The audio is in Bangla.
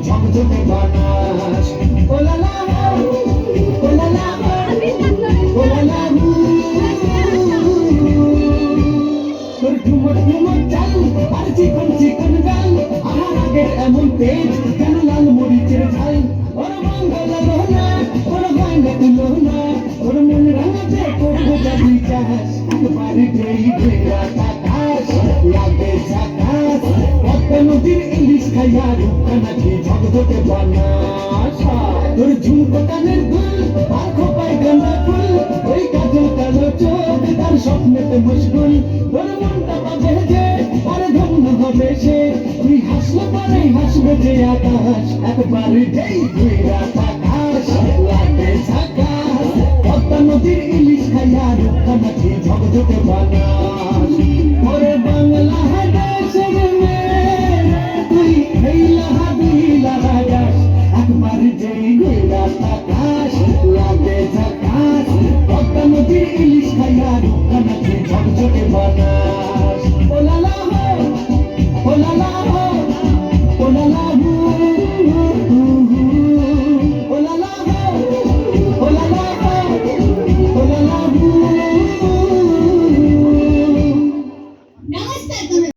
ঝকঝকে বানাস ওলালা ওলালা ওলালা তোর ঝুমর ঝুমর চাল আর চিকন চিকন গাল আমার আগের এমন তেজ কেন লাল মরিচের ঝাল ওর মঙ্গল রোনা ওর গয়না তুলনা ওর মন রাঙাতে করবো যাবি চাষ একবারে ঢেই ঢেরা আকাশ লাগে ঝাকাশ পদ্মা নদীর ইলিশ খাইয়া রূপখানাকে ঝকঝকে বানাস তোর ঝুমকো কানের দুল আর খোপায় গাঁদা ফুল ওই কাজল কালো চোখ তার স্বপ্নেতে মুশকুল তোর মনটা বাজে যে আর ধন্য হবে সে তুই হাসলে পরে হাসবে যে আকাশ একবারে ঢেই ঢেরা আকাশ লাগে ঝাকাশ পদ্মা নদীর ইলিশ খাইয়া রূপখানাকে ঝকঝকে বানাস ওরে বাংলা দেশের মেয়ে